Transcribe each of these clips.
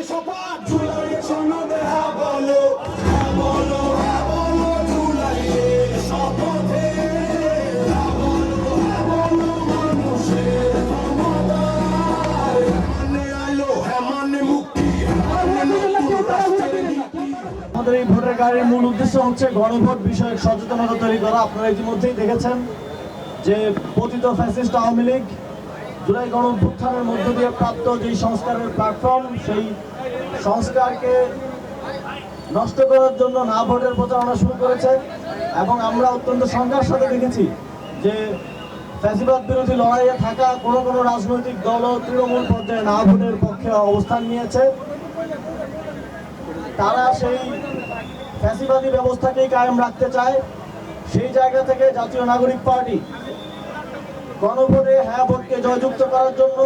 শপথ জুলাই সনদে হ্যাঁ বলো, হ্যাঁ বলো, হ্যাঁ বলো জুলাইয়ের শপথে, হ্যাঁ বলো, হ্যাঁ বলো মানুষের ক্ষমতায়, মানে আলো, হ্যাঁ মানে মুক্তি, হ্যাঁ মানে নতুন রাষ্ট্রের নীতি। আমাদের এই ভোটার গাড়ির মূল উদ্দেশ্য হচ্ছে গণভোট বিষয়ক সচেতনতা তৈরি করা। আপনারা ইতিমধ্যেই দেখেছেন যে পতিত ফ্যাসিস্ট আওয়ামী লীগ জুলাই গণঅভ্যুত্থানের মধ্য দিয়ে প্রাপ্ত যে সংস্কারের প্ল্যাটফর্ম, সেই সংস্কারকে নষ্ট করার জন্য না ভোটের প্রচারণা শুরু করেছে। এবং আমরা অত্যন্ত সংখ্যার সাথে দেখেছি যে ফ্যাসিবাদ বিরোধী লড়াইয়ে থাকা কোনো কোনো রাজনৈতিক দলও তৃণমূল পর্যায়ে না ভোটের পক্ষে অবস্থান নিয়েছে। তারা সেই ফ্যাসিবাদী ব্যবস্থাকেই কায়েম রাখতে চায়। সেই জায়গা থেকে জাতীয় নাগরিক পার্টি গণভোটে হ্যাঁ ভোটকে জয়যুক্ত করার জন্য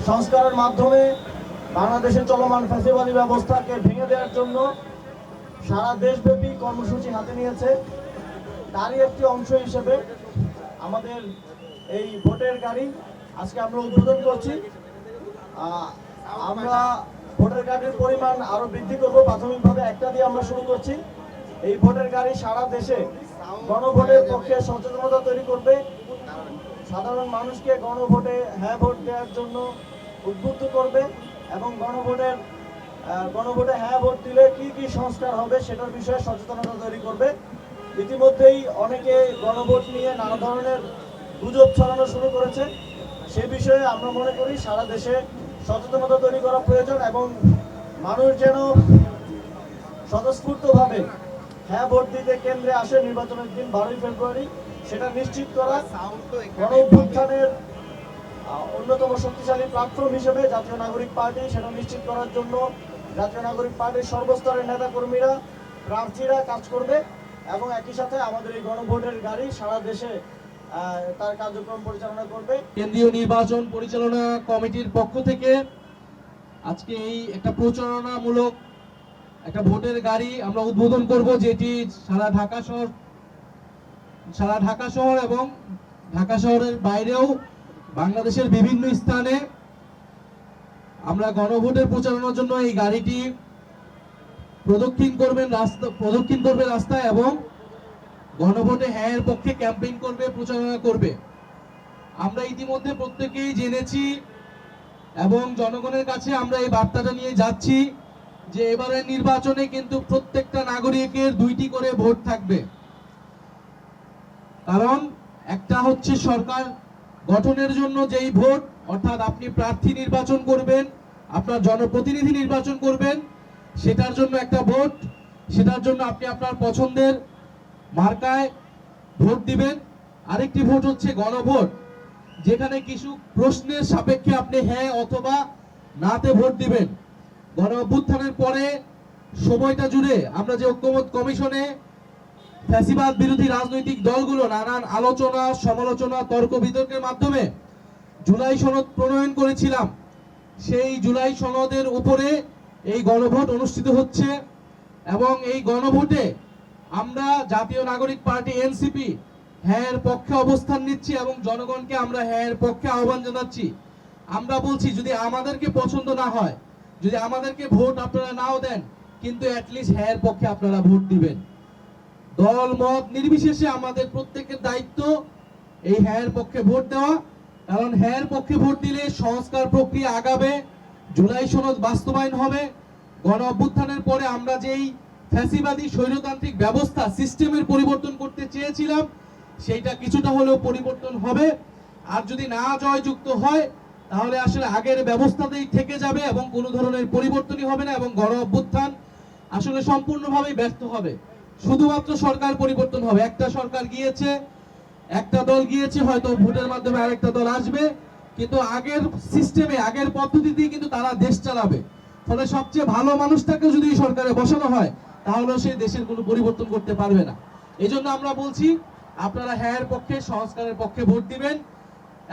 সংস্কারের মাধ্যমে বাংলাদেশে চলমান ফ্যাসিবাদী ব্যবস্থাকে ভেঙে দেওয়ার জন্য সারা দেশব্যাপী কর্মসূচি হাতে নিয়েছে। তারই একটি অংশ হিসেবে আমাদের এই ভোটের গাড়ি আজকে আমরা উদ্বোধন করছি। আমরা ভোটার গাড়ির পরিমাণ আরো বৃদ্ধি করব। প্রাথমিকভাবে একটা দিয়ে আমরা শুরু করছি। এই ভোটার গাড়ি সারা দেশে গণভোটের পক্ষে সচেতনতা তৈরি করবে, সাধারণ মানুষকে গণভোটে হ্যাঁ ভোট দেওয়ার জন্য উদ্বুদ্ধ করবে এবং গণভোটে হ্যাঁ ভোট দিলে কি কি সংস্কার হবে সেটার বিষয়ে সচেতনতা তৈরি করবে। ইতিমধ্যেই অনেকে গণভোট নিয়ে নানা ধরনের গুজব ছড়ানো শুরু করেছে। সে বিষয়ে আমরা মনে করি সারা দেশে সচেতনতা তৈরি করা প্রয়োজন এবং মানুষ যেন স্বতঃস্ফূর্তভাবে হ্যাঁ ভোট দিতে কেন্দ্রে আসে নির্বাচনের দিন 12ই ফেব্রুয়ারি, সেটা নিশ্চিত করা গণঅভ্যুত্থানের অন্যতম শক্তিশালী প্ল্যাটফর্ম হিসেবে জাতীয় নাগরিক পার্টি সেটা নিশ্চিত করার জন্য জাতীয় নাগরিক পার্টির সর্বস্তরের নেতাকর্মীরা, প্রার্থীরা কাজ করবে এবং একই সাথে আমাদের এই গণভোটের গাড়ি সারা দেশে তার কার্যক্রম পরিচালনা করবে। কেন্দ্রীয় নির্বাচন পরিচালনা কমিটির পক্ষ থেকে আজকে এই একটা প্রচারণামূলক একটা ভোটের গাড়ি আমরা উদ্বোধন করব, যেটি সারা ঢাকা শহর এবং ঢাকা শহরের বাইরেও বাংলাদেশের বিভিন্ন স্থানে আমরা গণভোটের প্রচারণার জন্য এই গাড়িটি প্রদক্ষিণ করবে রাস্তায় এবং গণভোটে হ্যাঁ এর পক্ষে ক্যাম্পেইন করবে, প্রচারণা করবে। আমরা ইতিমধ্যে প্রত্যেকেই জেনেছি এবং জনগণের কাছে আমরা এই বার্তাটা নিয়ে যাচ্ছি যে এবারের নির্বাচনে কিন্তু প্রত্যেকটা নাগরিকের 2টি করে ভোট থাকবে। কারণ একটা হচ্ছে সরকার গঠনের জন্য যেই ভোট, অর্থাৎ আপনি প্রার্থী নির্বাচন করবেন, আপনার জনপ্রতিনিধি নির্বাচন করবেন, সেটার জন্য একটা ভোট, সেটার জন্য আপনি আপনার পছন্দের মার্কায় ভোট দিবেন। আরেকটি ভোট হচ্ছে গণভোট, যেখানে কিছু প্রশ্নের সাপেক্ষে আপনি হ্যাঁ অথবা নাতে ভোট দিবেন। গণ অভ্যুত্থানের পরে সময়টা জুড়ে আমরা যে ঐক্যমত কমিশনে ফ্যাসিবাদ বিরোধী রাজনৈতিক দলগুলো নানান আলোচনা, সমালোচনা, তর্ক বিতর্কের মাধ্যমে জুলাই সনদ প্রণয়ন করেছিলাম, সেই জুলাই সনদের উপরে এই গণভোট অনুষ্ঠিত হচ্ছে এবং এই গণভোটে আমরা জাতীয় নাগরিক পার্টি এনসিপি হ্যাঁ এর পক্ষে অবস্থান নিচ্ছি এবং জনগণকে আমরা হ্যাঁ এর পক্ষে আহ্বান জানাচ্ছি। আমরা বলছি যদি আমাদেরকে পছন্দ না হয়, যদি আমাদেরকে ভোট আপনারা নাও দেন, কিন্তু অ্যাটলিস্ট হ্যাঁ এর পক্ষে আপনারা ভোট দিবেন। দল মত নির্বিশেষে আমাদের প্রত্যেকের দায়িত্ব এই হ্যাঁ এর পক্ষে ভোট দেওয়া, কারণ হ্যাঁ এর পক্ষে ভোট দিলে সংস্কার প্রক্রিয়া আগাবে, জুলাই সনদ বাস্তবায়ন হবে। গণ অভ্যুত্থানের পরে আমরা যেই ফ্যাসিবাদী স্বৈরতান্ত্রিক ব্যবস্থা সিস্টেমের পরিবর্তন করতে চেয়েছিলাম, সেইটা কিছুটা হলেও পরিবর্তন হবে। আর যদি না জয়যুক্ত হয় তাহলে আসলে আগের ব্যবস্থাতেই থেকে যাবে এবং কোনো ধরনের পরিবর্তনই হবে না এবং গণ অভ্যুত্থান আসলে সম্পূর্ণভাবেই ব্যর্থ হবে। শুধুমাত্র সরকার পরিবর্তন হবে। একটা সরকার গিয়েছে, একটা দল গিয়েছে, হয়তো ভোটের মাধ্যমে আরেকটা দল আসবে, কিন্তু আগের সিস্টেমে, আগের পদ্ধতিতেই কিন্তু তারা দেশ চালাবে। ফলে সবচেয়ে ভালো মানুষটাকে যদি সরকারে বসানো হয় তাহলে সেই দেশের কোনো পরিবর্তন করতে পারবে না। এই জন্য আমরা বলছি আপনারা হ্যাঁ এর পক্ষে, সংস্কারের পক্ষে ভোট দিবেন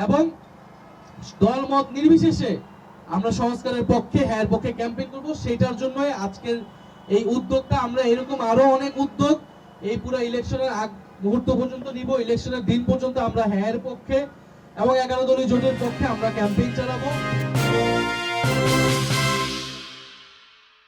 এবং দল মত নির্বিশেষে আমরা সংস্কারের পক্ষে, হ্যাঁ এর পক্ষে ক্যাম্পেইন করব। সেটার জন্যই আজকের এই উদ্যোগটা। আমরা এরকম আরো অনেক উদ্যোগ এই পুরো ইলেকশনের আগ মুহূর্ত পর্যন্ত নিব। ইলেকশনের দিন পর্যন্ত আমরা হ্যাঁ এর পক্ষে এবং 11 দলীয় জোটের পক্ষে আমরা ক্যাম্পেইন চালাবো।